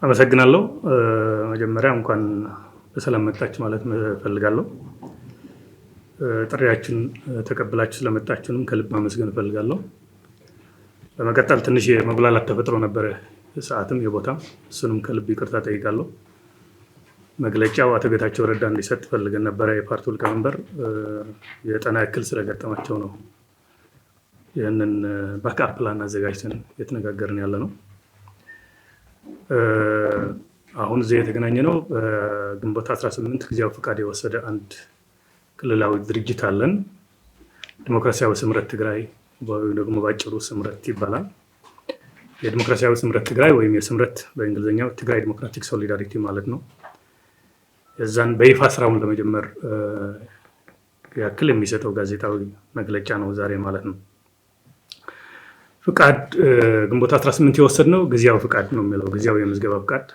አመሰግናለሁ። መጀመሪያ እንኳን በሰላም መጣችሁ ማለት እፈልጋለሁ። ጥሪያችን ተቀብላችሁ ስለመጣችሁንም ከልብ ማመስገን እፈልጋለሁ። በመቀጠል ትንሽ የመጉላላት ተፈጥሮ ነበረ፣ ሰዓትም የቦታም፣ እሱንም ከልብ ይቅርታ ጠይቃለሁ። መግለጫው አቶ ጌታቸው ረዳ እንዲሰጥ ፈልገን ነበረ። የፓርቲው ሊቀመንበር የጤና እክል ስለገጠማቸው ነው ይህንን ባክአፕ ፕላን አዘጋጅተን የተነጋገርን ያለ ነው። አሁን እዚህ የተገናኘ ነው ግንቦት 18 ጊዜያዊ ፈቃድ የወሰደ አንድ ክልላዊ ድርጅት አለን። ዲሞክራሲያዊ ስምረት ትግራይ ወይም ደግሞ ባጭሩ ስምረት ይባላል። የዲሞክራሲያዊ ስምረት ትግራይ ወይም የስምረት በእንግሊዝኛው ትግራይ ዲሞክራቲክ ሶሊዳሪቲ ማለት ነው። የዛን በይፋ ስራውን ለመጀመር ያክል የሚሰጠው ጋዜጣዊ መግለጫ ነው ዛሬ ማለት ነው። ፍቃድ ግንቦት 18 የወሰድነው ጊዜያዊ ፍቃድ ነው የሚለው ጊዜያዊ የምዝገባ ፍቃድ።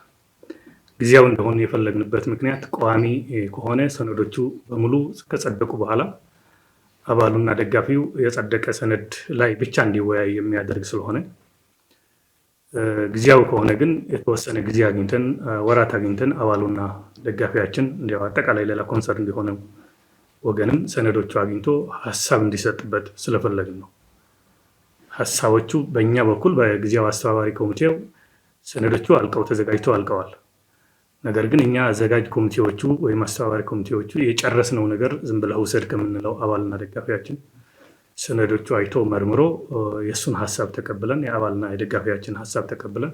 ጊዜያዊ እንደሆነ የፈለግንበት ምክንያት ቋሚ ከሆነ ሰነዶቹ በሙሉ ከጸደቁ በኋላ አባሉና ደጋፊው የጸደቀ ሰነድ ላይ ብቻ እንዲወያይ የሚያደርግ ስለሆነ፣ ጊዜያዊ ከሆነ ግን የተወሰነ ጊዜ አግኝተን ወራት አግኝተን አባሉና ደጋፊያችን እንዲያው አጠቃላይ ሌላ ኮንሰርን እንዲሆነ ወገንም ሰነዶቹ አግኝቶ ሀሳብ እንዲሰጥበት ስለፈለግን ነው። ሀሳቦቹ በእኛ በኩል በጊዜያዊ አስተባባሪ ኮሚቴው ሰነዶቹ አልቀው ተዘጋጅተው አልቀዋል። ነገር ግን እኛ አዘጋጅ ኮሚቴዎቹ ወይም አስተባባሪ ኮሚቴዎቹ የጨረስነው ነገር ዝም ብለው ውሰድ ከምንለው አባልና ደጋፊያችን ሰነዶቹ አይቶ መርምሮ የእሱን ሀሳብ ተቀብለን የአባልና የደጋፊያችን ሀሳብ ተቀብለን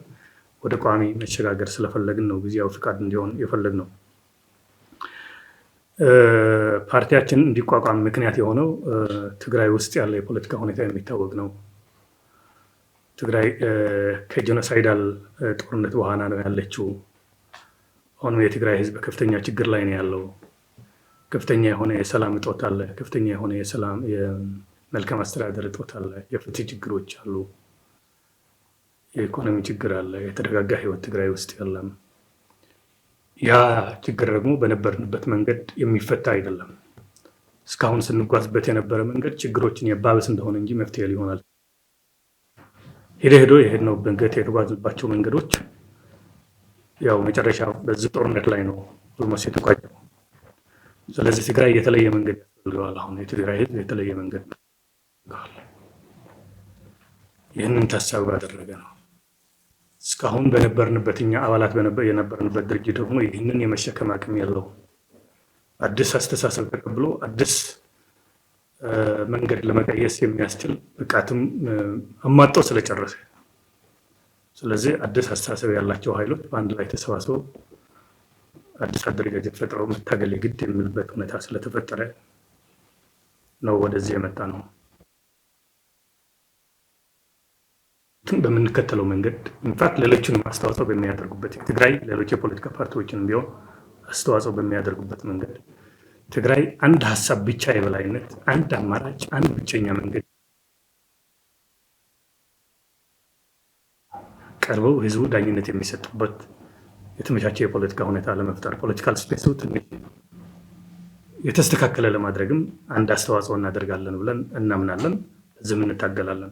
ወደ ቋሚ መሸጋገር ስለፈለግን ነው ጊዜያዊ ፍቃድ እንዲሆን የፈለግነው። ፓርቲያችን እንዲቋቋም ምክንያት የሆነው ትግራይ ውስጥ ያለ የፖለቲካ ሁኔታ የሚታወቅ ነው። ትግራይ ከጄኖሳይዳል ጦርነት በኋላ ነው ያለችው። አሁንም የትግራይ ሕዝብ ከፍተኛ ችግር ላይ ነው ያለው። ከፍተኛ የሆነ የሰላም እጦት አለ። ከፍተኛ የሆነ የመልካም አስተዳደር እጦት አለ። የፍትህ ችግሮች አሉ። የኢኮኖሚ ችግር አለ። የተረጋጋ ህይወት ትግራይ ውስጥ የለም። ያ ችግር ደግሞ በነበርንበት መንገድ የሚፈታ አይደለም። እስካሁን ስንጓዝበት የነበረ መንገድ ችግሮችን የባብስ እንደሆነ እንጂ መፍትሄ ሊሆናል ሄዶ የሄድነው መንገድ የተጓዝባቸው መንገዶች ያው መጨረሻ በዚህ ጦርነት ላይ ነው ኦልሞስት የተቋጨው። ስለዚህ ትግራይ የተለየ መንገድ ያስፈልገዋል። አሁን የትግራይ ህዝብ የተለየ መንገድ ይህንን ታሳቢ ባደረገ ነው። እስካሁን በነበርንበት እኛ አባላት የነበርንበት ድርጅት ደግሞ ይህንን የመሸከም አቅም የለው። አዲስ አስተሳሰብ ተቀብሎ አዲስ መንገድ ለመቀየስ የሚያስችል ብቃትም አሟጦ ስለጨረሰ፣ ስለዚህ አዲስ አስተሳሰብ ያላቸው ኃይሎች በአንድ ላይ ተሰባስበው አዲስ አደረጃጀት ፈጥረው መታገል የግድ የሚልበት ሁኔታ ስለተፈጠረ ነው ወደዚህ የመጣ ነው። በምንከተለው መንገድ ኢንፋክት ሌሎችንም አስተዋጽኦ በሚያደርጉበት ትግራይ ሌሎች የፖለቲካ ፓርቲዎችን ቢሆን አስተዋጽኦ በሚያደርጉበት መንገድ ትግራይ አንድ ሀሳብ ብቻ የበላይነት፣ አንድ አማራጭ፣ አንድ ብቸኛ መንገድ ቀርበው ህዝቡ ዳኝነት የሚሰጥበት የተመቻቸ የፖለቲካ ሁኔታ ለመፍጠር ፖለቲካል ስፔሱ ትንሽ የተስተካከለ ለማድረግም አንድ አስተዋጽኦ እናደርጋለን ብለን እናምናለን። እዚህም እንታገላለን።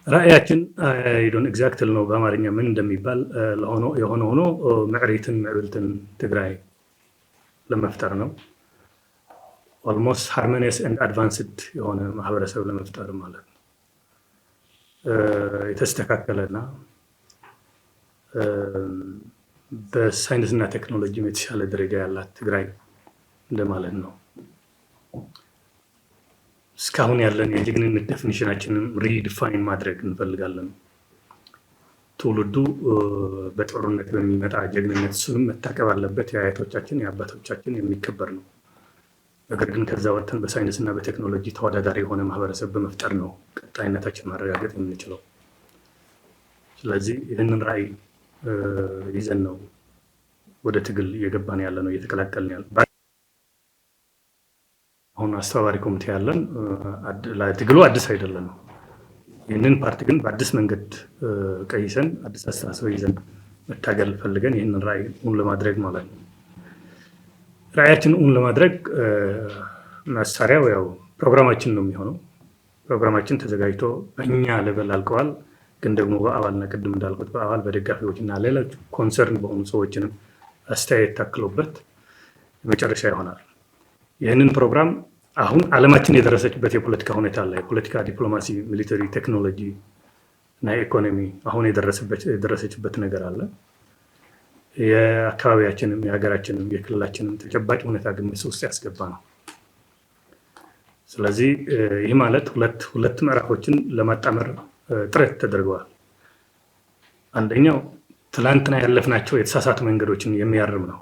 ራእያችን አይዶን ኤግዛክትሊ ነው በአማርኛ ምን እንደሚባል የሆነ ሆኖ ምዕብልትን ትግራይ ለመፍጠር ነው። ኦልሞስት ሃርሞኒየስ ኤንድ አድቫንስድ የሆነ ማህበረሰብ ለመፍጠር ማለት ነው። የተስተካከለና በሳይንስና ቴክኖሎጂም የተሻለ ደረጃ ያላት ትግራይ እንደማለት ነው። እስካሁን ያለን የጀግንነት ዴፊኒሽናችንን ሪዲፋይን ማድረግ እንፈልጋለን። ትውልዱ በጦርነት በሚመጣ ጀግንነት እሱንም መታቀብ አለበት። የአያቶቻችን የአባቶቻችን የሚከበር ነው። ነገር ግን ከዛ ወጥተን በሳይንስና በቴክኖሎጂ ተወዳዳሪ የሆነ ማህበረሰብ በመፍጠር ነው ቀጣይነታችን ማረጋገጥ የምንችለው። ስለዚህ ይህንን ራዕይ ይዘን ነው ወደ ትግል እየገባን ያለ ነው፣ እየተቀላቀልን ያለ። አሁን አስተባባሪ ኮሚቴ ያለን ለትግሉ አዲስ አይደለም። ይህንን ፓርቲ ግን በአዲስ መንገድ ቀይሰን አዲስ አስተሳሰብ ይዘን መታገል ፈልገን ይህንን ራዕይ እውን ለማድረግ ማለት ነው። ራዕያችን እውን ለማድረግ መሳሪያው ያው ፕሮግራማችን ነው የሚሆነው። ፕሮግራማችን ተዘጋጅቶ በእኛ ሌቨል አልቀዋል። ግን ደግሞ በአባልና ቅድም እንዳልኩት በአባል በደጋፊዎችና ሌሎች ኮንሰርን በሆኑ ሰዎችንም አስተያየት ታክሎበት የመጨረሻ ይሆናል። ይህንን ፕሮግራም አሁን ዓለማችን የደረሰችበት የፖለቲካ ሁኔታ አለ። የፖለቲካ ዲፕሎማሲ፣ ሚሊተሪ፣ ቴክኖሎጂ እና ኢኮኖሚ አሁን የደረሰችበት ነገር አለ። የአካባቢያችንም የሀገራችንም የክልላችንም ተጨባጭ ሁኔታ ግምት ውስጥ ያስገባ ነው። ስለዚህ ይህ ማለት ሁለት ምዕራፎችን ለማጣመር ጥረት ተደርገዋል። አንደኛው ትላንትና ያለፍናቸው የተሳሳቱ መንገዶችን የሚያርም ነው።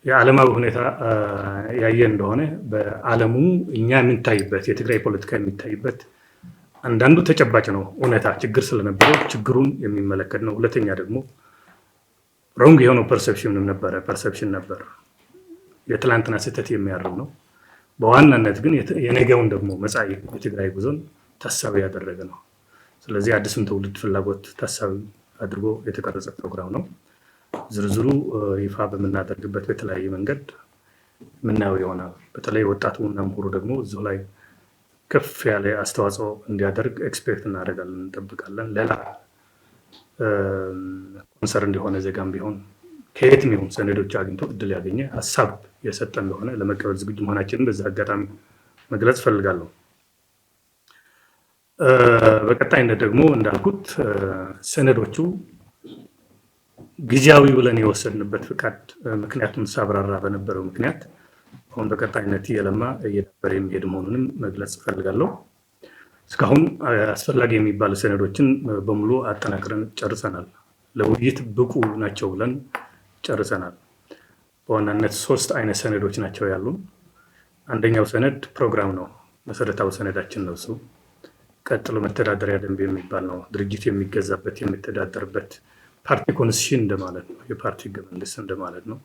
የዓለማዊ ሁኔታ ያየ እንደሆነ በዓለሙ እኛ የምንታይበት የትግራይ ፖለቲካ የሚታይበት አንዳንዱ ተጨባጭ ነው፣ እውነታ ችግር ስለነበረው ችግሩን የሚመለከት ነው። ሁለተኛ ደግሞ ሮንግ የሆነው ፐርሰፕሽን ነበር፣ የትላንትና ስህተት የሚያርም ነው። በዋናነት ግን የነገውን ደግሞ መጻኢ የትግራይ ጉዞን ታሳቢ ያደረገ ነው። ስለዚህ አዲሱን ትውልድ ፍላጎት ታሳቢ አድርጎ የተቀረጸ ፕሮግራም ነው። ዝርዝሩ ይፋ በምናደርግበት በተለያየ መንገድ የምናየው ይሆናል። በተለይ ወጣቱና ምሁሩ ደግሞ እዚሁ ላይ ከፍ ያለ አስተዋጽኦ እንዲያደርግ ኤክስፔክት እናደርጋለን፣ እንጠብቃለን። ሌላ ኮንሰርን እንዲሆነ ዜጋም ቢሆን ከየትም ይሁን ሰነዶች አግኝቶ እድል ያገኘ ሀሳብ የሰጠ እንደሆነ ለመቀበል ዝግጁ መሆናችንን በዚህ አጋጣሚ መግለጽ ፈልጋለሁ። በቀጣይነት ደግሞ እንዳልኩት ሰነዶቹ ጊዜያዊ ብለን የወሰድንበት ፍቃድ ምክንያቱም ሳብራራ በነበረው ምክንያት አሁን በቀጣይነት እየለማ እየዳበረ የሚሄድ መሆኑንም መግለጽ ፈልጋለሁ። እስካሁን አስፈላጊ የሚባሉ ሰነዶችን በሙሉ አጠናክረን ጨርሰናል። ለውይይት ብቁ ናቸው ብለን ጨርሰናል። በዋናነት 3 አይነት ሰነዶች ናቸው ያሉን። አንደኛው ሰነድ ፕሮግራም ነው፣ መሰረታዊ ሰነዳችን ነው እሱ። ቀጥሎ መተዳደሪያ ደንብ የሚባል ነው፣ ድርጅት የሚገዛበት የሚተዳደርበት፣ ፓርቲ ኮንስቲቱሽን እንደማለት ነው፣ የፓርቲ ህገ መንግስት እንደማለት ነው።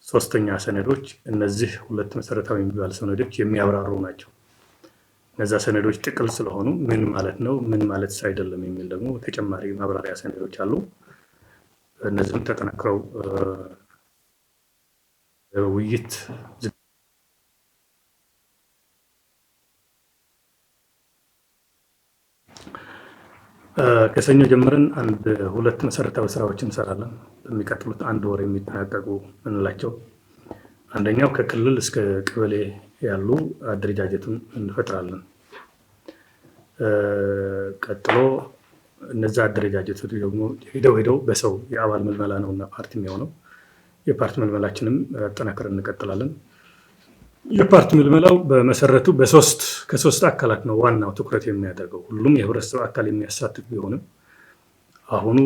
ሶስተኛ ሰነዶች እነዚህ 2 መሰረታዊ የሚባሉ ሰነዶች የሚያብራሩ ናቸው። እነዛ ሰነዶች ጥቅል ስለሆኑ ምን ማለት ነው ምን ማለት አይደለም የሚል ደግሞ ተጨማሪ ማብራሪያ ሰነዶች አሉ። እነዚህም ተጠናክረው ውይይት ከሰኞ ጀምረን 2 መሰረታዊ ስራዎች እንሰራለን። በሚቀጥሉት 1 ወር የሚጠናቀቁ ምንላቸው፣ አንደኛው ከክልል እስከ ቀበሌ ያሉ አደረጃጀቱን እንፈጥራለን። ቀጥሎ እነዛ አደረጃጀቶች ደግሞ ሄደው በሰው የአባል መልመላ ነውና ፓርቲ የሚሆነው የፓርቲ መልመላችንም አጠናክረን እንቀጥላለን። የፓርቲ መልመላው በመሰረቱ ከ3 አካላት ነው ዋናው ትኩረት የሚያደርገው። ሁሉም የህብረተሰብ አካል የሚያሳትፍ ቢሆንም አሁኑ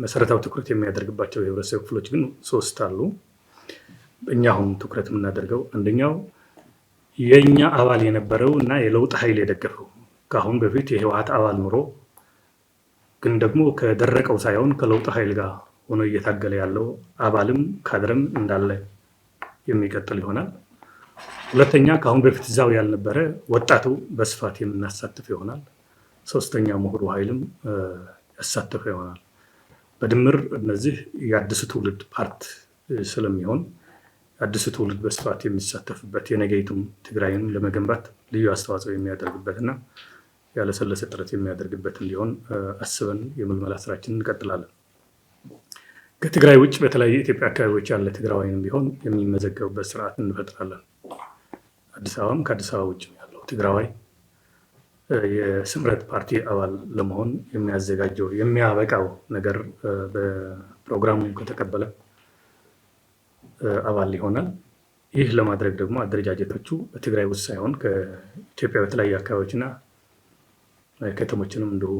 መሰረታዊ ትኩረት የሚያደርግባቸው የህብረተሰብ ክፍሎች ግን 3 አሉ። እኛ አሁን ትኩረት የምናደርገው አንደኛው የኛ አባል የነበረው እና የለውጥ ኃይል የደገፈው ከአሁን በፊት የህወሓት አባል ኑሮ ግን ደግሞ ከደረቀው ሳይሆን ከለውጥ ኃይል ጋር ሆኖ እየታገለ ያለው አባልም ካድረም እንዳለ የሚቀጥል ይሆናል። ሁለተኛ ከአሁን በፊት እዛው ያልነበረ ወጣቱ በስፋት የምናሳትፍ ይሆናል። ሶስተኛ ምሁሩ ኃይልም ያሳተፈ ይሆናል። በድምር እነዚህ የአዲሱ ትውልድ ፓርት ስለሚሆን አዲሱ ትውልድ በስፋት የሚሳተፍበት የነገይቱም ትግራይን ለመገንባት ልዩ አስተዋጽኦ የሚያደርግበትና ያለሰለሰ ጥረት የሚያደርግበት እንዲሆን አስበን የምልመላ ስራችንን እንቀጥላለን። ከትግራይ ውጭ በተለያዩ የኢትዮጵያ አካባቢዎች ያለ ትግራዋይንም ቢሆን የሚመዘገብበት ስርዓት እንፈጥራለን። አዲስ አበባም ከአዲስ አበባ ውጭ ያለው ትግራዋይ የስምረት ፓርቲ አባል ለመሆን የሚያዘጋጀው የሚያበቃው ነገር በፕሮግራሙ ከተቀበለ አባል ይሆናል። ይህ ለማድረግ ደግሞ አደረጃጀቶቹ በትግራይ ውስጥ ሳይሆን ከኢትዮጵያ በተለያዩ አካባቢዎችና ከተሞችንም እንዲሁ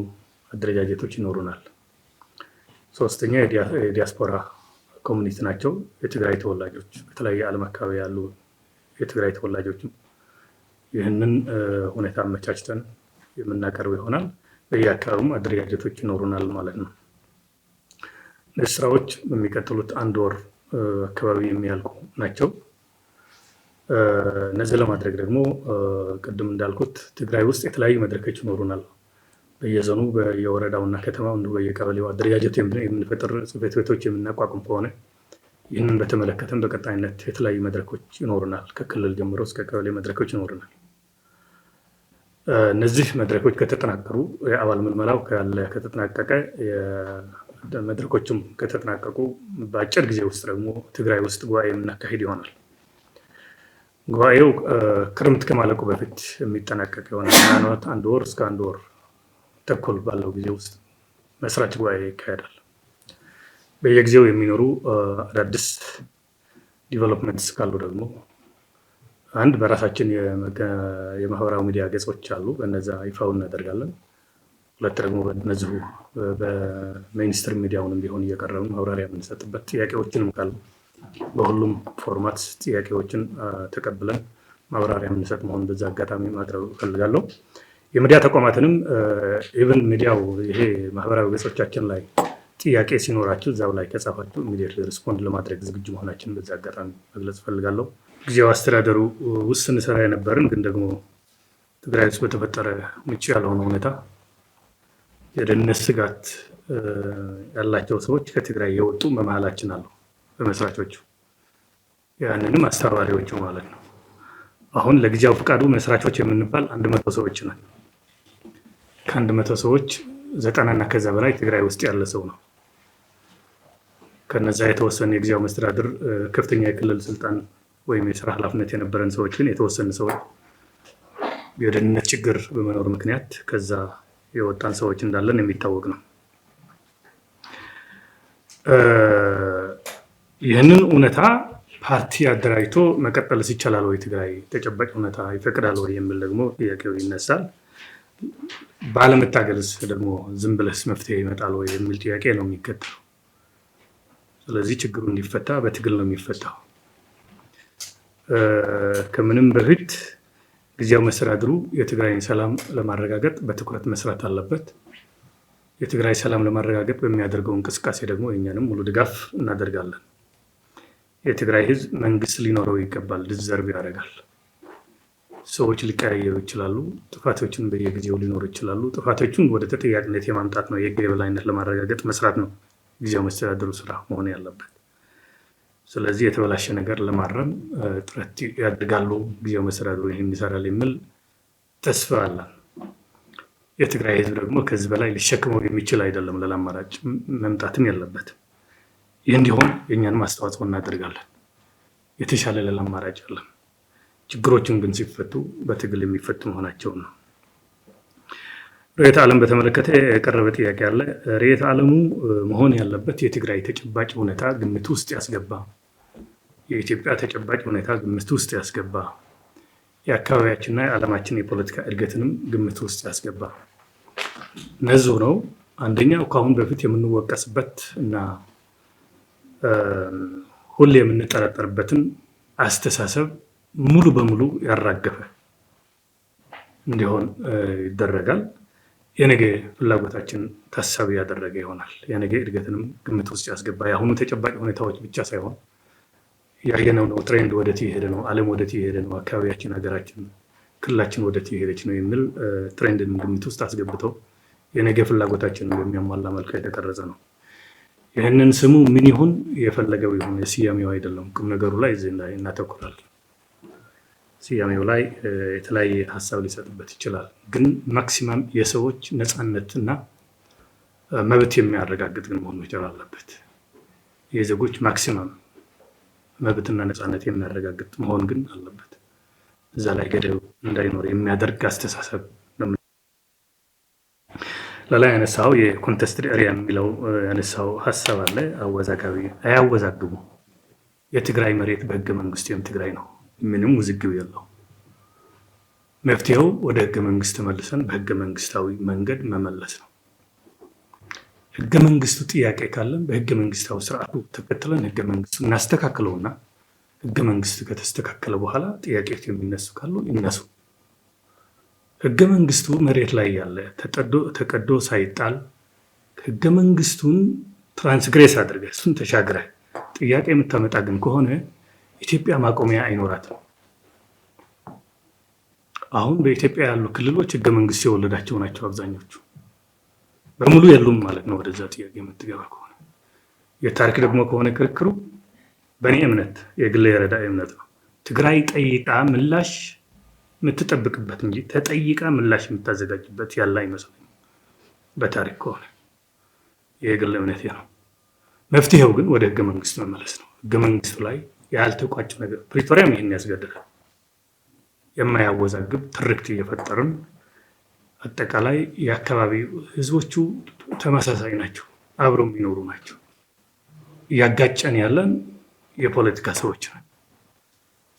አደረጃጀቶች ይኖሩናል። ሶስተኛ የዲያስፖራ ኮሚኒቲ ናቸው። የትግራይ ተወላጆች በተለያየ ዓለም አካባቢ ያሉ የትግራይ ተወላጆችም ይህንን ሁኔታ አመቻችተን የምናቀርብ ይሆናል። በየአካባቢውም አደረጃጀቶች ይኖሩናል ማለት ነው። እነዚህ ስራዎች በሚቀጥሉት 1 ወር አካባቢ የሚያልቁ ናቸው። እነዚህ ለማድረግ ደግሞ ቅድም እንዳልኩት ትግራይ ውስጥ የተለያዩ መድረኮች ይኖሩናል። በየዞኑ በየወረዳውና ከተማው እንዲሁ በየቀበሌው አደረጃጀት የምንፈጥር ጽሕፈት ቤቶች የምናቋቁም ከሆነ ይህንን በተመለከተም በቀጣይነት የተለያዩ መድረኮች ይኖሩናል። ከክልል ጀምሮ እስከ ቀበሌ መድረኮች ይኖሩናል። እነዚህ መድረኮች ከተጠናቀሩ የአባል ምልመላው ከተጠናቀቀ መድረኮችም ከተጠናቀቁ በአጭር ጊዜ ውስጥ ደግሞ ትግራይ ውስጥ ጉባኤ የምናካሄድ ይሆናል። ጉባኤው ክረምት ከማለቁ በፊት የሚጠናቀቅ ይሆናል። ምናልባት 1 ወር እስከ 1 ወር ተኩል ባለው ጊዜ ውስጥ መስራች ጉባኤ ይካሄዳል። በየጊዜው የሚኖሩ አዳዲስ ዲቨሎፕመንትስ ካሉ ደግሞ አንድ በራሳችን የማህበራዊ ሚዲያ ገጾች አሉ፣ በነዛ ይፋው እናደርጋለን። ሁለት ደግሞ በነዚሁ በሜይንስትሪም ሚዲያውንም ቢሆን እየቀረብን ማብራሪያ የምንሰጥበት ጥያቄዎችንም ካሉ በሁሉም ፎርማት ጥያቄዎችን ተቀብለን ማብራሪያ የምንሰጥ መሆኑን በዛ አጋጣሚ ማቅረብ እፈልጋለሁ። የሚዲያ ተቋማትንም ኢቨን ሚዲያው ይሄ ማህበራዊ ገጾቻችን ላይ ጥያቄ ሲኖራችሁ እዛው ላይ ከጻፋችሁ ኢሚዲየትሊ ሪስፖንድ ለማድረግ ዝግጁ መሆናችንን በዛ አጋጣሚ መግለጽ እፈልጋለሁ። ጊዜው አስተዳደሩ ውስጥ ስንሰራ የነበርን ግን ደግሞ ትግራይ ውስጥ በተፈጠረ ምቹ ያልሆነ ሁኔታ የደህንነት ስጋት ያላቸው ሰዎች ከትግራይ የወጡ በመሀላችን አሉ፣ በመስራቾቹ ያንንም አስተባባሪዎቹ ማለት ነው። አሁን ለጊዜያዊ ፈቃዱ መስራቾች የምንባል 100 ሰዎች ነን። ከ100 ሰዎች 90 እና ከዛ በላይ ትግራይ ውስጥ ያለ ሰው ነው። ከነዛ የተወሰነ የጊዜያዊ መስተዳድር ከፍተኛ የክልል ስልጣን ወይም የስራ ኃላፊነት የነበረን ሰዎች ግን የተወሰኑ ሰዎች የደህንነት ችግር በመኖር ምክንያት ከዛ የወጣን ሰዎች እንዳለን የሚታወቅ ነው። ይህንን እውነታ ፓርቲ አደራጅቶ መቀጠልስ ይቻላል ወይ፣ ትግራይ ተጨባጭ እውነታ ይፈቅዳል ወይ የሚል ደግሞ ጥያቄው ይነሳል። ባለመታገልስ ደግሞ ዝም ብለስ መፍትሄ ይመጣል ወይ የሚል ጥያቄ ነው የሚከተለው። ስለዚህ ችግሩ እንዲፈታ በትግል ነው የሚፈታው። ከምንም በፊት ጊዜያዊ መስተዳድሩ የትግራይን ሰላም ለማረጋገጥ በትኩረት መስራት አለበት። የትግራይ ሰላም ለማረጋገጥ በሚያደርገው እንቅስቃሴ ደግሞ የኛንም ሙሉ ድጋፍ እናደርጋለን። የትግራይ ህዝብ መንግስት ሊኖረው ይገባል፣ ዲዘርቭ ያደርጋል። ሰዎች ሊቀያየሩ ይችላሉ፣ ጥፋቶችን በየጊዜው ሊኖሩ ይችላሉ። ጥፋቶችን ወደ ተጠያቂነት የማምጣት ነው፣ የህግ የበላይነት ለማረጋገጥ መስራት ነው ጊዜያዊ መስተዳድሩ ስራ መሆን ያለበት። ስለዚህ የተበላሸ ነገር ለማረም ጥረት ያደርጋሉ። ጊዜያዊ መስተዳድሩ ይህን ይሰራል የሚል ተስፋ አለን። የትግራይ ህዝብ ደግሞ ከዚህ በላይ ሊሸክመው የሚችል አይደለም፣ ሌላ አማራጭ መምጣትም የለበትም። ይህ እንዲሆን የእኛንም አስተዋጽኦ እናደርጋለን። የተሻለ ሌላ አማራጭ አለን። ችግሮችን ግን ሲፈቱ በትግል የሚፈቱ መሆናቸውን ነው። ርዕዮተ ዓለም በተመለከተ የቀረበ ጥያቄ አለ። ርዕዮተ ዓለሙ መሆን ያለበት የትግራይ ተጨባጭ ሁኔታ ግምት ውስጥ ያስገባ፣ የኢትዮጵያ ተጨባጭ ሁኔታ ግምት ውስጥ ያስገባ፣ የአካባቢያችንና የዓለማችን የፖለቲካ እድገትንም ግምት ውስጥ ያስገባ ነዙ ነው። አንደኛው ከአሁን በፊት የምንወቀስበት እና ሁሌ የምንጠረጠርበትን አስተሳሰብ ሙሉ በሙሉ ያራገፈ እንዲሆን ይደረጋል። የነገ ፍላጎታችን ታሳቢ ያደረገ ይሆናል። የነገ እድገትንም ግምት ውስጥ ያስገባ፣ የአሁኑ ተጨባጭ ሁኔታዎች ብቻ ሳይሆን ያየነው ነው። ትሬንድ ወደት እየሄደ ነው፣ ዓለም ወደት እየሄደ ነው፣ አካባቢያችን፣ ሀገራችን፣ ክልላችን ወደት እየሄደች ነው የሚል ትሬንድን ግምት ውስጥ አስገብተው የነገ ፍላጎታችንን በሚያሟላ መልኩ የተቀረጸ ነው። ይህንን ስሙ ምን ይሁን የፈለገው ይሁን የስያሜው አይደለም፣ ቁም ነገሩ ላይ እዚህ ላይ እናተኩራለን። ስያሜው ላይ የተለያየ ሀሳብ ሊሰጥበት ይችላል። ግን ማክሲማም የሰዎች ነፃነትና መብት የሚያረጋግጥ ግን መሆን መቻል አለበት። የዜጎች ማክሲማም መብትና ነፃነት የሚያረጋግጥ መሆን ግን አለበት። እዛ ላይ ገደብ እንዳይኖር የሚያደርግ አስተሳሰብ ነው። ሌላ ያነሳው የኮንቴስትድ ኤሪያ የሚለው ያነሳው ሀሳብ አለ። አወዛጋቢ አያወዛግቡ። የትግራይ መሬት በህገ መንግስቱ የትግራይ ነው። ምንም ውዝግብ የለው። መፍትሄው ወደ ህገ መንግስት ተመልሰን በህገ መንግስታዊ መንገድ መመለስ ነው። ህገ መንግስቱ ጥያቄ ካለን በህገ መንግስታዊ ስርዓቱ ተከትለን ህገ መንግስቱ እናስተካክለውና ህገ መንግስቱ ከተስተካከለ በኋላ ጥያቄዎች የሚነሱ ካሉ ይነሱ። ህገ መንግስቱ መሬት ላይ ያለ ተቀዶ ሳይጣል ህገ መንግስቱን ትራንስግሬስ አድርገህ እሱን ተሻግረህ ጥያቄ የምታመጣ ግን ከሆነ ኢትዮጵያ ማቆሚያ አይኖራትም። አሁን በኢትዮጵያ ያሉ ክልሎች ህገ መንግስት የወለዳቸው ናቸው። አብዛኞቹ በሙሉ የሉም ማለት ነው። ወደዛ ጥያቄ የምትገባ ከሆነ የታሪክ ደግሞ ከሆነ ክርክሩ በእኔ እምነት የግል የረዳ እምነት ነው። ትግራይ ጠይቃ ምላሽ የምትጠብቅበት እንጂ ተጠይቃ ምላሽ የምታዘጋጅበት ያለ አይመስለኝም። በታሪክ ከሆነ የግል እምነቴ ነው። መፍትሄው ግን ወደ ህገ መንግስት መመለስ ነው። ህገ መንግስቱ ላይ ያልተቋጨ ነገር ፕሪቶሪያም ይህን ያስገድዳል። የማያወዛግብ ትርክት እየፈጠርን አጠቃላይ የአካባቢ ህዝቦቹ ተመሳሳይ ናቸው፣ አብረው የሚኖሩ ናቸው። እያጋጨን ያለን የፖለቲካ ሰዎች ነው።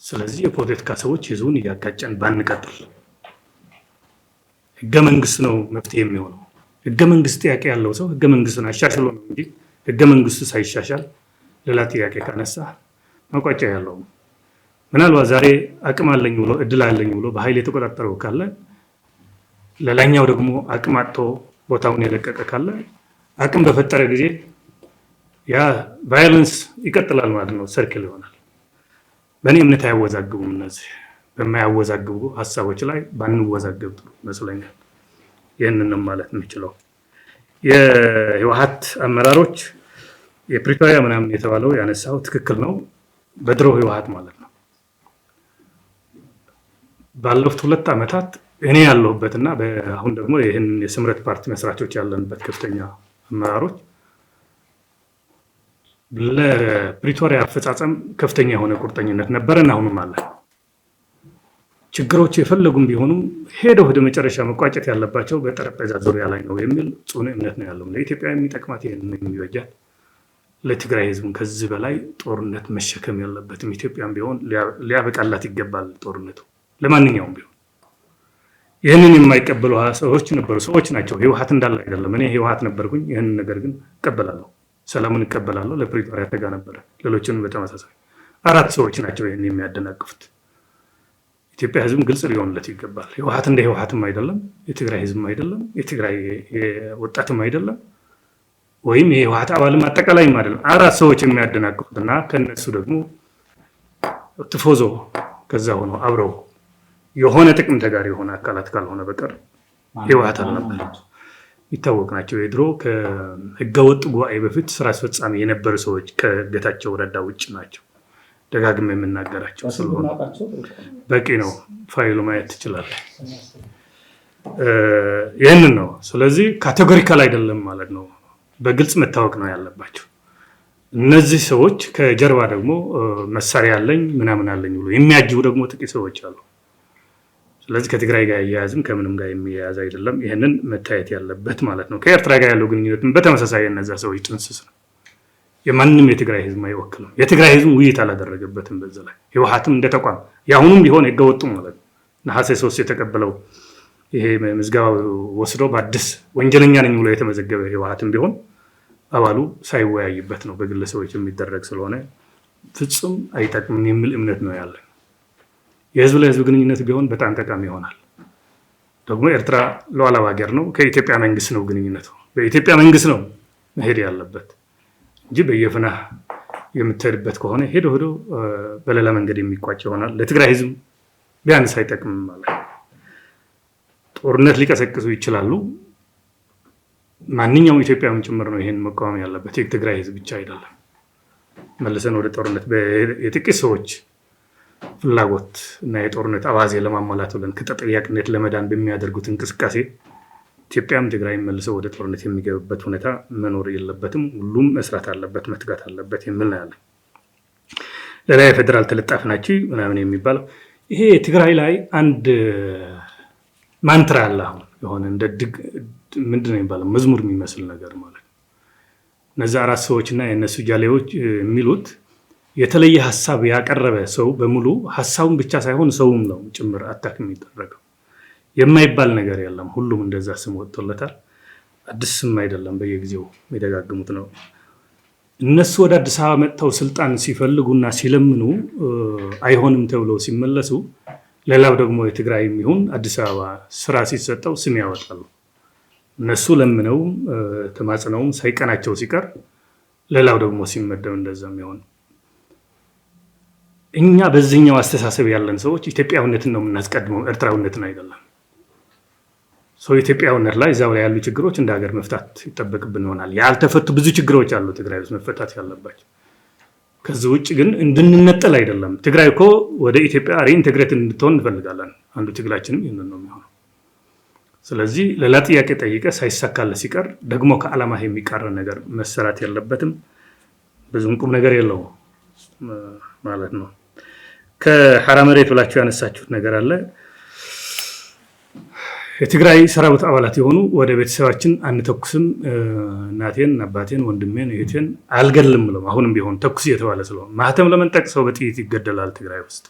ስለዚህ የፖለቲካ ሰዎች ህዝቡን እያጋጨን ባንቀጥል ህገ መንግስት ነው መፍትሄ የሚሆነው። ህገ መንግስት ጥያቄ ያለው ሰው ህገ መንግስቱን አሻሽሎ ነው እንጂ ህገ መንግስቱ ሳይሻሻል ሌላ ጥያቄ ካነሳ መቋጫ ያለው። ምናልባት ዛሬ አቅም አለኝ ብሎ እድል አለኝ ብሎ በኃይል የተቆጣጠረው ካለ ሌላኛው ደግሞ አቅም አጥቶ ቦታውን የለቀቀ ካለ አቅም በፈጠረ ጊዜ ያ ቫዮለንስ ይቀጥላል ማለት ነው፣ ሰርክል ይሆናል። በእኔ እምነት አያወዛግቡም። እነዚህ በማያወዛግቡ ሀሳቦች ላይ ባንወዛግብ ጥሩ ይመስለኛል። ይህንንም ማለት የምችለው የህወሓት አመራሮች የፕሪቶሪያ ምናምን የተባለው ያነሳው ትክክል ነው። በድሮ ህወሓት ማለት ነው። ባለፉት 2 ዓመታት እኔ ያለሁበትና አሁን ደግሞ ይህን የስምረት ፓርቲ መስራቾች ያለንበት ከፍተኛ አመራሮች ለፕሪቶሪያ አፈጻጸም ከፍተኛ የሆነ ቁርጠኝነት ነበረን፣ አሁንም አለ። ችግሮች የፈለጉም ቢሆኑ ሄደው ወደ መጨረሻ መቋጨት ያለባቸው በጠረጴዛ ዙሪያ ላይ ነው የሚል ጽኑ እምነት ነው ያለው። ለኢትዮጵያ የሚጠቅማት ይሄን የሚበጃት፣ ለትግራይ ህዝብ ከዚህ በላይ ጦርነት መሸከም የለበትም። ኢትዮጵያም ቢሆን ሊያበቃላት ይገባል ጦርነቱ፣ ለማንኛውም ቢሆን። ይህንን የማይቀበሉ ሰዎች ነበሩ፣ ሰዎች ናቸው። ህወሓት እንዳለ አይደለም። እኔ ህወሓት ነበርኩኝ፣ ይህንን ነገር ግን እቀበላለሁ፣ ሰላሙን እቀበላለሁ። ለፕሪቶሪያ ተጋ ነበረ፣ ሌሎችንም በተመሳሳይ 4 ሰዎች ናቸው ይህን የሚያደናቅፉት። ኢትዮጵያ ህዝብ ግልጽ ሊሆንለት ይገባል። ህወሓት እንደ ህወሓትም አይደለም፣ የትግራይ ህዝብም አይደለም፣ የትግራይ ወጣትም አይደለም፣ ወይም የህወሓት አባልም አጠቃላይም አይደለም። 4 ሰዎች የሚያደናቅፉትና ከነሱ ደግሞ ትፎዞ ከዛ ሆኖ አብረው የሆነ ጥቅም ተጋሪ የሆነ አካላት ካልሆነ በቀር ህወሓት አልነበር። ይታወቅ ናቸው። የድሮ ከህገወጥ ጉባኤ በፊት ስራ አስፈጻሚ የነበሩ ሰዎች ከጌታቸው ረዳ ውጭ ናቸው። ደጋግም የምናገራቸው ስለሆነ በቂ ነው። ፋይሉ ማየት ትችላለህ። ይህንን ነው። ስለዚህ ካቴጎሪካል አይደለም ማለት ነው። በግልጽ መታወቅ ነው ያለባቸው። እነዚህ ሰዎች ከጀርባ ደግሞ መሳሪያ አለኝ ምናምን አለኝ ብሎ የሚያጅቡ ደግሞ ጥቂት ሰዎች አሉ። ስለዚህ ከትግራይ ጋር እያያዝም ከምንም ጋር የሚያያዝ አይደለም። ይህንን መታየት ያለበት ማለት ነው። ከኤርትራ ጋር ያለው ግንኙነትም በተመሳሳይ የነዛ ሰዎች ጥንስስ ነው። የማንም የትግራይ ህዝብ አይወክልም። የትግራይ ህዝብ ውይይት አላደረገበትም። በዛ ላይ ህወሓትም እንደ ተቋም የአሁኑም ቢሆን ህገወጡ ማለት ነው። ነሐሴ 3 የተቀበለው ይሄ ምዝገባ ወስዶ በአዲስ ወንጀለኛ ነኝ ብሎ የተመዘገበ ህወሓትም ቢሆን አባሉ ሳይወያይበት ነው በግለሰቦች የሚደረግ ስለሆነ ፍጹም አይጠቅምም የሚል እምነት ነው ያለን። የህዝብ ለህዝብ ግንኙነት ቢሆን በጣም ጠቃሚ ይሆናል። ደግሞ ኤርትራ ሉዓላዊ ሀገር ነው። ከኢትዮጵያ መንግስት ነው ግንኙነቱ። በኢትዮጵያ መንግስት ነው መሄድ ያለበት እንጂ በየፍና የምትሄድበት ከሆነ ሄዶ በሌላ መንገድ የሚቋጭ ይሆናል። ለትግራይ ህዝብ ቢያንስ አይጠቅምም ማለት ነው። ጦርነት ሊቀሰቅሱ ይችላሉ። ማንኛውም ኢትዮጵያም ጭምር ነው ይሄን መቃወም ያለበት፣ የትግራይ ህዝብ ብቻ አይደለም። መልሰን ወደ ጦርነት የጥቂት ሰዎች ፍላጎት እና የጦርነት አዋዜ ለማሟላት ብለን ከተጠያቂነት ለመዳን በሚያደርጉት እንቅስቃሴ ኢትዮጵያም ትግራይም መልሰው ወደ ጦርነት የሚገቡበት ሁኔታ መኖር የለበትም። ሁሉም መስራት አለበት፣ መትጋት አለበት የሚል ነው ያለው። ሌላ የፌዴራል ተለጣፊ ናቸው ምናምን የሚባለው ይሄ ትግራይ ላይ አንድ ማንትራ አለ። አሁን የሆነ እንደ ምንድን ነው የሚባለው መዝሙር የሚመስል ነገር ማለት ነው። እነዚህ 4 ሰዎች እና የእነሱ ጃሌዎች የሚሉት የተለየ ሀሳብ ያቀረበ ሰው በሙሉ ሀሳቡን ብቻ ሳይሆን ሰውም ነው ጭምር አታክ የሚደረገው። የማይባል ነገር የለም። ሁሉም እንደዛ ስም ወጥቶለታል። አዲስ ስም አይደለም፣ በየጊዜው የሚደጋግሙት ነው። እነሱ ወደ አዲስ አበባ መጥተው ስልጣን ሲፈልጉና ሲለምኑ አይሆንም ተብለው ሲመለሱ፣ ሌላው ደግሞ የትግራይ የሚሆን አዲስ አበባ ስራ ሲሰጠው ስም ያወጣሉ። እነሱ ለምነውም ተማጽነውም ሳይቀናቸው ሲቀር ሌላው ደግሞ ሲመደብ እንደዛም ይሆን። እኛ በዚህኛው አስተሳሰብ ያለን ሰዎች ኢትዮጵያዊነትን ነው የምናስቀድመው፣ ኤርትራዊነትን አይደለም። ሰው ኢትዮጵያዊነት ላይ እዛው ላይ ያሉ ችግሮች እንደ ሀገር መፍታት ይጠበቅብን ይሆናል። ያልተፈቱ ብዙ ችግሮች አሉ ትግራይ ውስጥ መፈታት ያለባቸው። ከዚህ ውጭ ግን እንድንነጠል አይደለም። ትግራይ እኮ ወደ ኢትዮጵያ ሪኢንቴግሬት እንድትሆን እንፈልጋለን። አንዱ ትግላችንም ይህንን ነው የሚሆነው። ስለዚህ ሌላ ጥያቄ ጠይቀ ሳይሳካለ ሲቀር ደግሞ ከዓላማ የሚቃረን ነገር መሰራት የለበትም። ብዙም ቁም ነገር የለው ማለት ነው። ከሐራ መሬት ብላችሁ ያነሳችሁት ነገር አለ። የትግራይ ሰራዊት አባላት የሆኑ ወደ ቤተሰባችን አንተኩስም፣ እናቴን፣ አባቴን፣ ወንድሜን፣ እህቴን አልገልም ብለው አሁንም ቢሆን ተኩስ እየተባለ ስለሆነ ማህተም ለመንጠቅ ሰው በጥይት ይገደላል። ትግራይ ውስጥ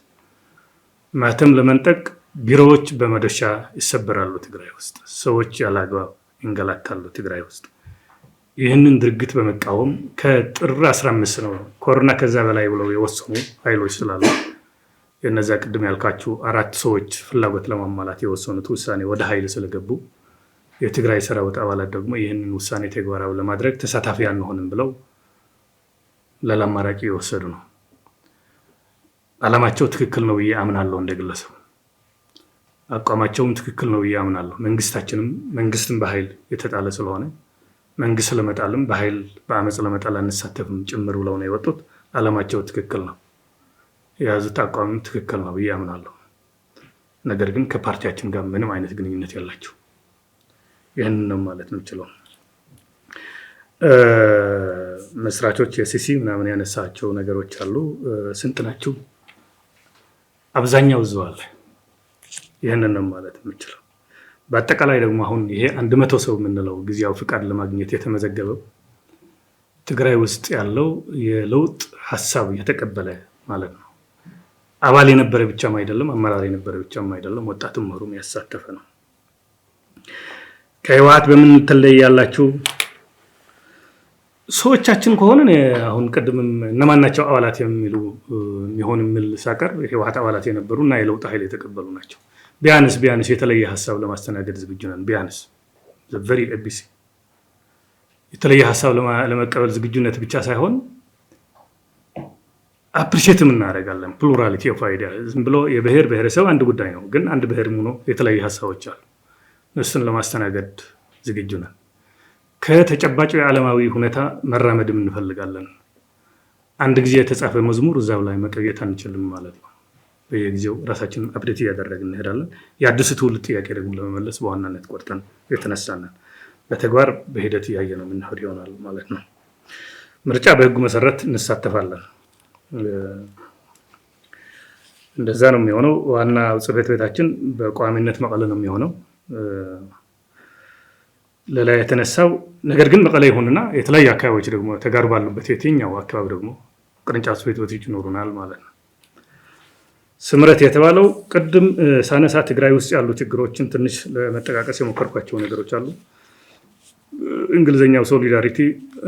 ማህተም ለመንጠቅ ቢሮዎች በመዶሻ ይሰበራሉ። ትግራይ ውስጥ ሰዎች ያላግባብ ይንገላታሉ። ትግራይ ውስጥ ይህንን ድርጊት በመቃወም ከጥር 15 ነው ኮሮና ከዛ በላይ ብለው የወሰኑ ኃይሎች ስላሉ የነዛ ቅድም ያልካችሁ 4 ሰዎች ፍላጎት ለማሟላት የወሰኑት ውሳኔ ወደ ኃይል ስለገቡ የትግራይ ሰራዊት አባላት ደግሞ ይህንን ውሳኔ ተግባራዊ ለማድረግ ተሳታፊ አንሆንም ብለው ለላማራቂ የወሰዱ ነው። ዓላማቸው ትክክል ነው ብዬ አምናለሁ። እንደግለሰብ አቋማቸውም ትክክል ነው ብዬ አምናለሁ። መንግስትም በኃይል የተጣለ ስለሆነ መንግስት ለመጣልም በኃይል በአመጽ ለመጣል አንሳተፍም ጭምር ብለው ነው የወጡት። ዓላማቸው ትክክል ነው። የያዙት አቋም ትክክል ነው ብዬ አምናለሁ። ነገር ግን ከፓርቲያችን ጋር ምንም አይነት ግንኙነት የላቸው። ይህንን ነው ማለት ነው የምችለው። መስራቾች የሲሲ ምናምን ያነሳቸው ነገሮች አሉ። ስንት ናቸው? አብዛኛው እዛው። ይህንን ነው ማለት የምችለው። በአጠቃላይ ደግሞ አሁን ይሄ 100 ሰው የምንለው ጊዜያዊ ፍቃድ ለማግኘት የተመዘገበው ትግራይ ውስጥ ያለው የለውጥ ሀሳብ የተቀበለ ማለት ነው። አባል የነበረ ብቻም አይደለም፣ አመራር የነበረ ብቻም አይደለም፣ ወጣትም ምሁሩም ያሳተፈ ነው። ከህወሓት በምን ትለያላችሁ? ሰዎቻችን ከሆነ አሁን ቅድምም እነማን ናቸው አባላት የሚሉ የሚሆን የሚል ሳቀር የህወሓት አባላት የነበሩና የለውጥ ኃይል የተቀበሉ ናቸው። ቢያንስ የተለየ ሀሳብ ለማስተናገድ ዝግጁ ነን። ቢያንስ ዘቨሪ ኤቢሲ የተለየ ሀሳብ ለመቀበል ዝግጁነት ብቻ ሳይሆን አፕሪሼትም እናደርጋለን። ፕሉራሊቲ ኦፍ አይዲያ ዝም ብሎ የብሔር ብሔረሰብ አንድ ጉዳይ ነው፣ ግን አንድ ብሔር ሆኖ የተለያዩ ሀሳቦች አሉ። እሱን ለማስተናገድ ዝግጁ ነን። ከተጨባጭ የዓለማዊ ሁኔታ መራመድም እንፈልጋለን። አንድ ጊዜ የተጻፈ መዝሙር እዛው ላይ መቀየት አንችልም ማለት ነው። በየጊዜው ራሳችንን አፕዴት እያደረግን እንሄዳለን። የአዲስ ትውልድ ጥያቄ ደግሞ ለመመለስ በዋናነት ቆርጠን የተነሳነን በተግባር በሂደት እያየ ነው የምንሄድ ይሆናል ማለት ነው። ምርጫ በህጉ መሰረት እንሳተፋለን። እንደዛ ነው የሚሆነው። ዋና ጽሕፈት ቤታችን በቋሚነት መቀለ ነው የሚሆነው። ሌላ የተነሳው ነገር ግን መቀለ ይሁንና የተለያዩ አካባቢዎች ደግሞ ተጋሩ ባሉበት የትኛው አካባቢ ደግሞ ቅርንጫፍ ጽሕፈት ቤቶች ይኖሩናል ማለት ነው። ስምረት የተባለው ቅድም ሳነሳ ትግራይ ውስጥ ያሉ ችግሮችን ትንሽ ለመጠቃቀስ የሞከርኳቸው ነገሮች አሉ። እንግሊዝኛው ሶሊዳሪቲ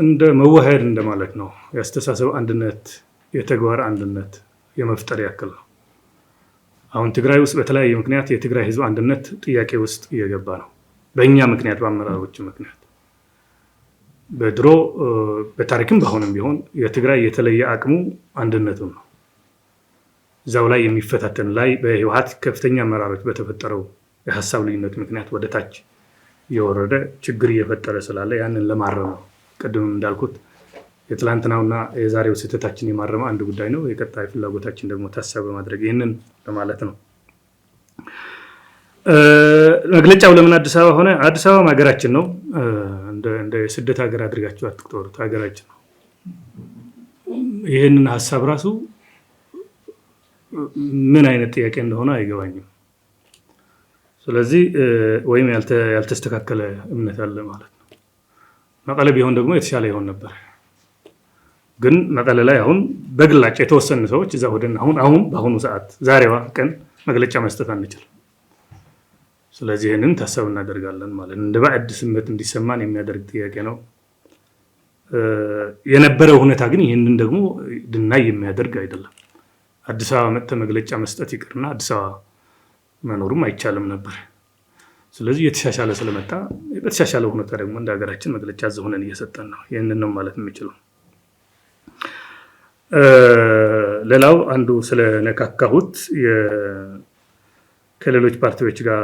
እንደ መዋሃድ እንደማለት ነው። የአስተሳሰብ አንድነት፣ የተግባር አንድነት የመፍጠር ያክል ነው። አሁን ትግራይ ውስጥ በተለያየ ምክንያት የትግራይ ህዝብ አንድነት ጥያቄ ውስጥ እየገባ ነው። በእኛ ምክንያት፣ በአመራሮች ምክንያት። በድሮ በታሪክም በአሁንም ቢሆን የትግራይ የተለየ አቅሙ አንድነቱ ነው። እዛው ላይ የሚፈታተን ላይ በህወሓት ከፍተኛ አመራሮች በተፈጠረው የሀሳብ ልዩነት ምክንያት ወደ ታች የወረደ ችግር እየፈጠረ ስላለ ያንን ለማረም ነው። ቅድም እንዳልኩት የትላንትናውና የዛሬው ስህተታችን የማረም አንድ ጉዳይ ነው። የቀጣይ ፍላጎታችን ደግሞ ታሳቢ በማድረግ ይህንን ለማለት ነው። መግለጫው ለምን አዲስ አበባ ሆነ? አዲስ አበባ ሀገራችን ነው። እንደ ስደት ሀገር አድርጋችሁ አትቁጠሩት። ሀገራችን ነው። ይህንን ሀሳብ ራሱ ምን አይነት ጥያቄ እንደሆነ አይገባኝም። ስለዚህ ወይም ያልተስተካከለ እምነት አለ ማለት ነው። መቀለ ቢሆን ደግሞ የተሻለ ይሆን ነበር። ግን መቀለ ላይ አሁን በግላጭ የተወሰኑ ሰዎች እዛ ሆደን አሁን በአሁኑ ሰዓት ዛሬዋ ቀን መግለጫ መስጠት አንችልም። ስለዚህ ይህንን ታሳብ እናደርጋለን ማለት ነው። እንደ ባዕድ ስሜት እንዲሰማን የሚያደርግ ጥያቄ ነው። የነበረው ሁኔታ ግን ይህንን ደግሞ ድናይ የሚያደርግ አይደለም። አዲስ አበባ መጥተ መግለጫ መስጠት ይቅርና አዲስ አበባ መኖሩም አይቻልም ነበር። ስለዚህ የተሻሻለ ስለመጣ በተሻሻለ ሁኔታ ደግሞ እንደ ሀገራችን መግለጫ ዘሆነን እየሰጠን ነው። ይህንን ነው ማለት የምችለው። ሌላው አንዱ ስለነካካሁት ከሌሎች ፓርቲዎች ጋር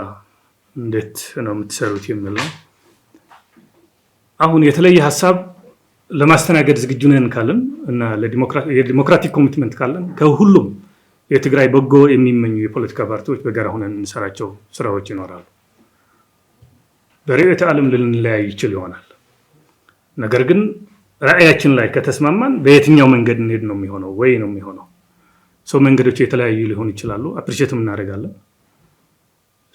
እንዴት ነው የምትሰሩት የሚል ነው። አሁን የተለየ ሀሳብ ለማስተናገድ ዝግጁ ነን ካለን እና ለዲሞክራቲክ ኮሚትመንት ካለን ከሁሉም የትግራይ በጎ የሚመኙ የፖለቲካ ፓርቲዎች በጋራ ሆነን እንሰራቸው ስራዎች ይኖራሉ። በርዕዮተ ዓለም ልንለያይ ይችል ይሆናል። ነገር ግን ራዕያችን ላይ ከተስማማን በየትኛው መንገድ እንሄድ ነው የሚሆነው ወይ ነው የሚሆነው። ሰው መንገዶች የተለያዩ ሊሆኑ ይችላሉ። አፕሪሼትም እናደርጋለን።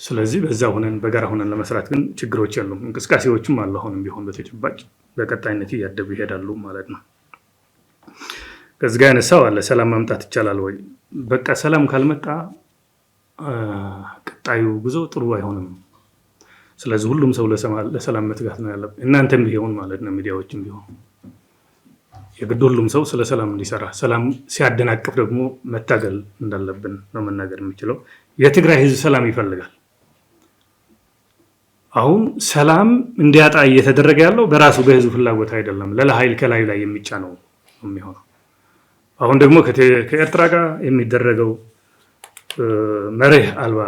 ስለዚህ በዛ ሆነን በጋራ ሆነን ለመስራት ግን ችግሮች የሉም። እንቅስቃሴዎችም አሉ። አሁንም ቢሆን በተጨባጭ በቀጣይነት እያደጉ ይሄዳሉ ማለት ነው። ከዚህ ጋር ያነሳው አለ ሰላም ማምጣት ይቻላል ወይ? በቃ ሰላም ካልመጣ ቀጣዩ ጉዞ ጥሩ አይሆንም። ስለዚህ ሁሉም ሰው ለሰላም መትጋት ነው ያለበት። እናንተም ቢሆን ማለት ነው ሚዲያዎችም ቢሆን የግድ ሁሉም ሰው ስለ ሰላም እንዲሰራ፣ ሰላም ሲያደናቅፍ ደግሞ መታገል እንዳለብን ነው መናገር የምችለው። የትግራይ ህዝብ ሰላም ይፈልጋል። አሁን ሰላም እንዲያጣ እየተደረገ ያለው በራሱ በህዝብ ፍላጎት አይደለም፣ ሌላ ኃይል ከላይ ላይ የሚጫነው የሚሆነው። አሁን ደግሞ ከኤርትራ ጋር የሚደረገው መርህ አልባ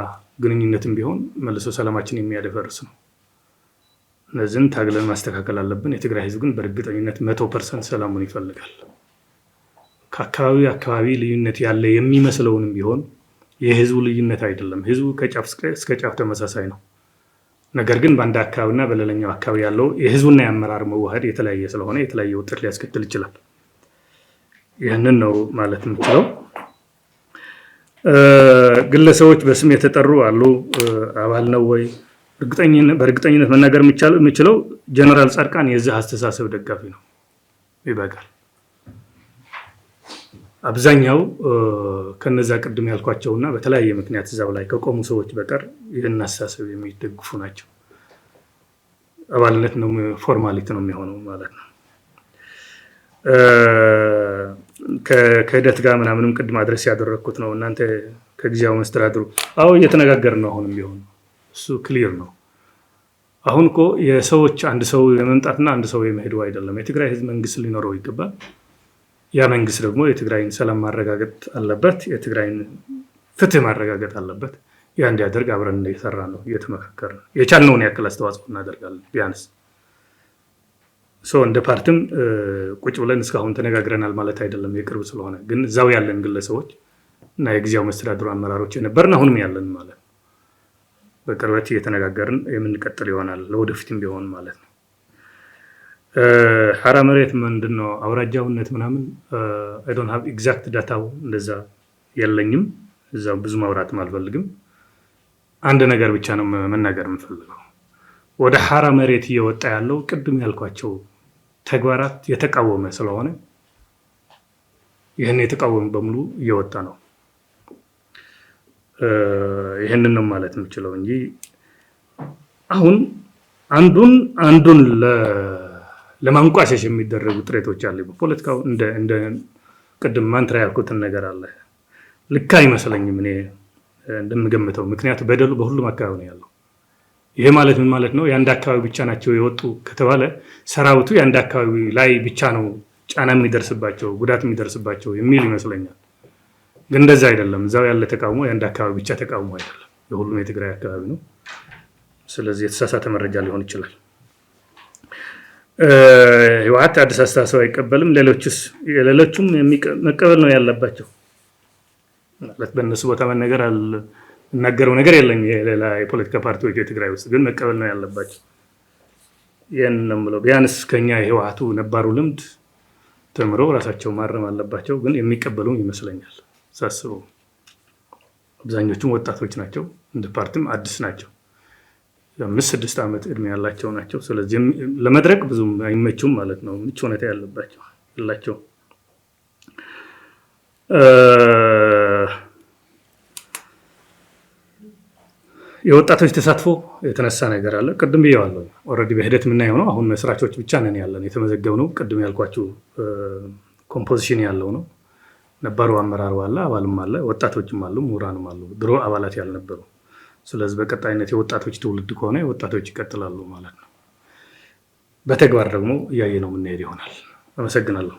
ግንኙነትም ቢሆን መልሶ ሰላማችን የሚያደፈርስ ነው። እነዚህን ታግለን ማስተካከል አለብን። የትግራይ ህዝብ ግን በእርግጠኝነት 100% ሰላሙን ይፈልጋል። ከአካባቢ ልዩነት ያለ የሚመስለውንም ቢሆን የህዝቡ ልዩነት አይደለም። ህዝቡ ከጫፍ እስከ ጫፍ ተመሳሳይ ነው። ነገር ግን በአንድ አካባቢና በሌላኛው አካባቢ ያለው የህዝቡና የአመራር መዋሃድ የተለያየ ስለሆነ የተለያየ ውጤት ሊያስከትል ይችላል። ይህንን ነው ማለት የምችለው። ግለሰቦች በስም የተጠሩ አሉ። አባል ነው ወይ? በእርግጠኝነት መናገር የምችለው ጀነራል ጻድቃን የዚህ አስተሳሰብ ደጋፊ ነው። ይበቃል። አብዛኛው ከነዛ ቅድም ያልኳቸውና በተለያየ ምክንያት እዛው ላይ ከቆሙ ሰዎች በቀር ይህን አስተሳሰብ የሚደግፉ ናቸው። አባልነት ነው ፎርማሊቲ ነው የሚሆነው ማለት ነው። ከሂደት ጋር ምናምንም ቅድም አድረስ ያደረግኩት ነው። እናንተ ከጊዜያዊ መስተዳድሩ እየተነጋገርን ነው። አሁንም ቢሆን እሱ ክሊር ነው። አሁን እኮ የሰዎች አንድ ሰው የመምጣትና አንድ ሰው የመሄዱ አይደለም። የትግራይ ህዝብ መንግስት ሊኖረው ይገባል። ያ መንግስት ደግሞ የትግራይን ሰላም ማረጋገጥ አለበት። የትግራይን ፍትህ ማረጋገጥ አለበት። ያ እንዲያደርግ አብረን እየሰራ ነው፣ እየተመካከርን ነው። የቻልነውን ያክል አስተዋጽኦ እናደርጋለን ቢያንስ። እንደ ፓርቲም ቁጭ ብለን እስካሁን ተነጋግረናል ማለት አይደለም፣ የቅርብ ስለሆነ ግን እዛው ያለን ግለሰቦች እና የጊዜያዊ መስተዳድሩ አመራሮች የነበርን አሁንም ያለን ማለት ነው። በቅርበት እየተነጋገርን የምንቀጥል ይሆናል ለወደፊትም ቢሆን ማለት ነው። ሐራ መሬት ምንድን ነው አውራጃውነት ምናምን አይ ዶንት ሃቭ ኤግዛክት ዳታው እንደዛ የለኝም። እዛው ብዙ ማውራትም አልፈልግም። አንድ ነገር ብቻ ነው መናገር የምፈልገው። ወደ ሐራ መሬት እየወጣ ያለው ቅድም ያልኳቸው ተግባራት የተቃወመ ስለሆነ ይህን የተቃወመ በሙሉ እየወጣ ነው። ይህንን ነው ማለት የምችለው እንጂ አሁን አንዱን ለማንቋሸሽ የሚደረጉ ጥረቶች አሉ። በፖለቲካው እንደ ቅድም ማንትራ ያልኩትን ነገር አለ። ልክ አይመስለኝም እኔ እንደምገምተው። ምክንያቱም በደሉ በሁሉም አካባቢ ነው ያለው። ይሄ ማለት ምን ማለት ነው? የአንድ አካባቢ ብቻ ናቸው የወጡ ከተባለ ሰራዊቱ የአንድ አካባቢ ላይ ብቻ ነው ጫና የሚደርስባቸው ጉዳት የሚደርስባቸው የሚል ይመስለኛል። ግን እንደዛ አይደለም። እዛው ያለ ተቃውሞ የአንድ አካባቢ ብቻ ተቃውሞ አይደለም፣ የሁሉም የትግራይ አካባቢ ነው። ስለዚህ የተሳሳተ መረጃ ሊሆን ይችላል። ህወሓት አዲስ አስተሳሰብ አይቀበልም። ሌሎቹም መቀበል ነው ያለባቸው ማለት በእነሱ ቦታ እናገረው ነገር የለም። የሌላ የፖለቲካ ፓርቲዎች የትግራይ ውስጥ ግን መቀበል ነው ያለባቸው። ይህን ነው የምለው። ቢያንስ ከኛ የህወሓቱ ነባሩ ልምድ ተምረው ራሳቸው ማረም አለባቸው። ግን የሚቀበሉም ይመስለኛል ሳስበው። አብዛኞቹም ወጣቶች ናቸው፣ እንደ ፓርቲም አዲስ ናቸው። 5-6 ዓመት እድሜ ያላቸው ናቸው። ስለዚህ ለመድረክ ብዙም አይመቹም ማለት ነው። ምቹ ሁኔታ ያላቸው የወጣቶች ተሳትፎ የተነሳ ነገር አለ። ቅድም ብየዋለሁ። ኦልሬዲ በሂደት የምናየው ነው። አሁን መስራቾች ብቻ ነን ያለን የተመዘገብነው። ቅድም ያልኳችሁ ኮምፖዚሽን ያለው ነው። ነባሩ አመራሩ አለ፣ አባልም አለ፣ ወጣቶችም አሉ፣ ምሁራንም አሉ፣ ድሮ አባላት ያልነበሩ። ስለዚህ በቀጣይነት የወጣቶች ትውልድ ከሆነ ወጣቶች ይቀጥላሉ ማለት ነው። በተግባር ደግሞ እያየ ነው የምንሄድ ይሆናል። አመሰግናለሁ።